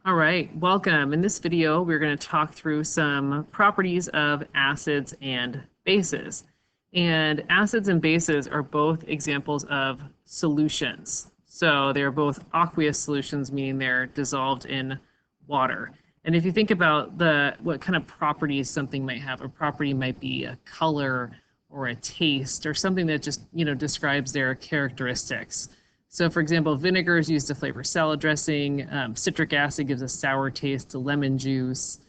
All right, welcome. In this video, we're going to talk through some properties of acids and bases. And acids and bases are both examples of solutions. So they're both aqueous solutions, meaning they're dissolved in water. And if you think about what kind of properties something might have, a property might be a color or a taste or something that just, describes their characteristics. So for example, vinegar is used to flavor salad dressing. Citric acid gives a sour taste to lemon juice.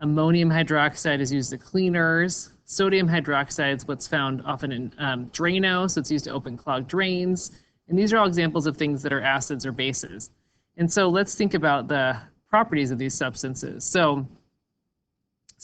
Ammonium hydroxide is used to cleaners. Sodium hydroxide is what's found often in Drano, so it's used to open clogged drains. And these are all examples of things that are acids or bases. And so let's think about the properties of these substances. So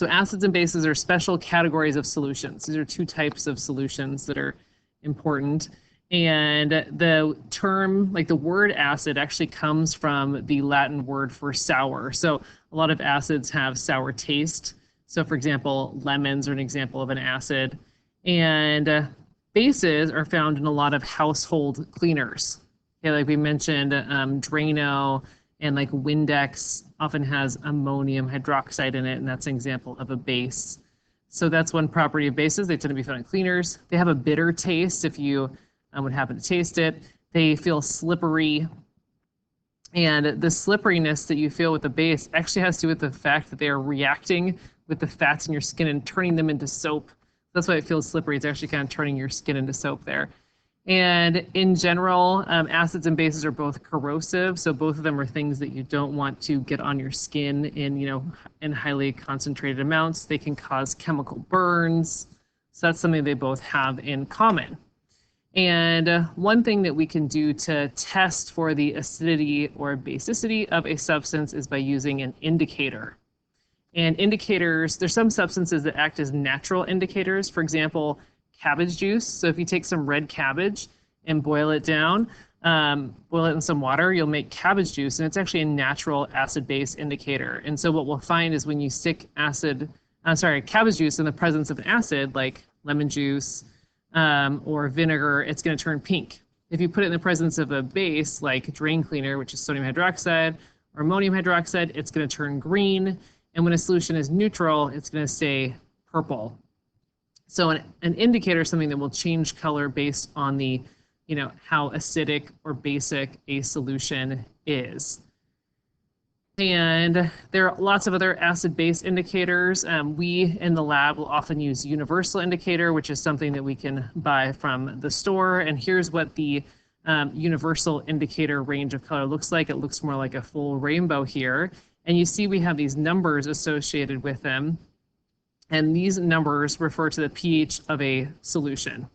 acids and bases are special categories of solutions. These are two types of solutions that are important. And the term, like the word acid, actually comes from the Latin word for sour. So a lot of acids have sour taste. So for example, lemons are an example of an acid. And bases are found in a lot of household cleaners. Okay, like we mentioned, Drano and like Windex often has ammonium hydroxide in it, and that's an example of a base. So that's one property of bases. They tend to be found in cleaners. They have a bitter taste if you would happen to taste it. They feel slippery. And the slipperiness that you feel with the base actually has to do with the fact that they are reacting with the fats in your skin and turning them into soap. That's why it feels slippery. It's actually kind of turning your skin into soap there. And in general, acids and bases are both corrosive. So both of them are things that you don't want to get on your skin in highly concentrated amounts. They can cause chemical burns. So that's something they both have in common. And one thing that we can do to test for the acidity or basicity of a substance is by using an indicator. And indicators, there's some substances that act as natural indicators. For example, cabbage juice. So if you take some red cabbage and boil it down, boil it in some water, you'll make cabbage juice, and it's actually a natural acid-base indicator. And so what we'll find is when you stick cabbage juice in the presence of an acid like lemon juice, or vinegar, it's going to turn pink. If you put it in the presence of a base like drain cleaner, which is sodium hydroxide or ammonium hydroxide, it's going to turn green. And when a solution is neutral, it's going to stay purple. So an indicator is something that will change color based on the, how acidic or basic a solution is. And there are lots of other acid-base indicators. We in the lab will often use universal indicator, which is something that we can buy from the store. And here's what the universal indicator range of color looks like. It looks more like a full rainbow here. And you see we have these numbers associated with them. And these numbers refer to the pH of a solution.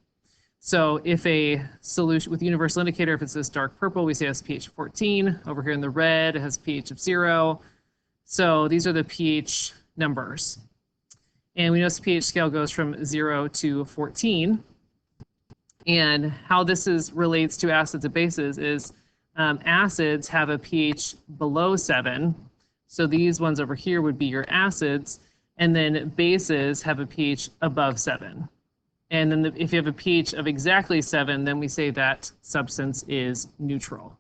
So if a solution with universal indicator, if it's this dark purple, we say it has pH 14. Over here in the red, it has pH of 0. So these are the pH numbers. And we know this pH scale goes from 0 to 14. And how this relates to acids and bases is acids have a pH below 7. So these ones over here would be your acids. And then bases have a pH above 7. And then if you have a pH of exactly 7, then we say that substance is neutral.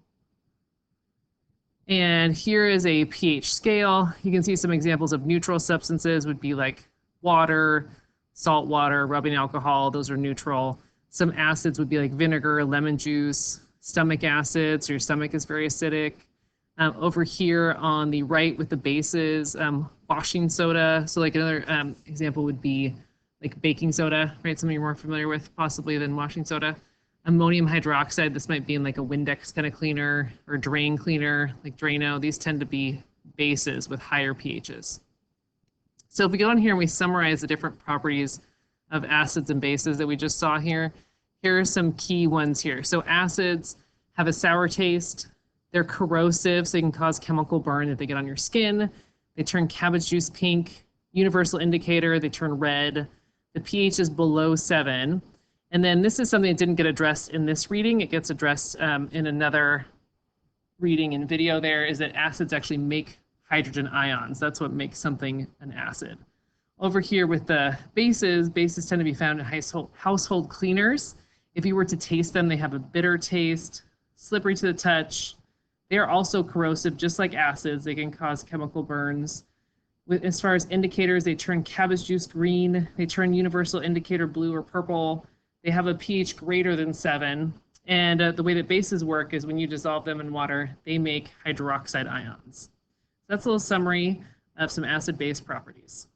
And here is a pH scale. You can see some examples of neutral substances would be like water, salt water, rubbing alcohol. Those are neutral. Some acids would be like vinegar, lemon juice, stomach acid, so your stomach is very acidic. Over here on the right with the bases, washing soda. So like another example would be like baking soda, right? Something you're more familiar with possibly than washing soda. Ammonium hydroxide, this might be in like a Windex kind of cleaner or drain cleaner, like Drano. These tend to be bases with higher pHs. So if we go on here and we summarize the different properties of acids and bases that we just saw here, here are some key ones here. So acids have a sour taste. They're corrosive, so they can cause chemical burn if they get on your skin. They turn cabbage juice pink. Universal indicator, they turn red. The pH is below 7. And then this is something that didn't get addressed in this reading. It gets addressed in another reading and video there, is that acids actually make hydrogen ions. That's what makes something an acid. Over here with the bases tend to be found in household cleaners. If you were to taste them, they have a bitter taste, slippery to the touch, They are also corrosive, just like acids. They can cause chemical burns. As far as indicators, they turn cabbage juice green. They turn universal indicator blue or purple. They have a pH greater than 7. And the way that bases work is when you dissolve them in water, they make hydroxide ions. That's a little summary of some acid-base properties.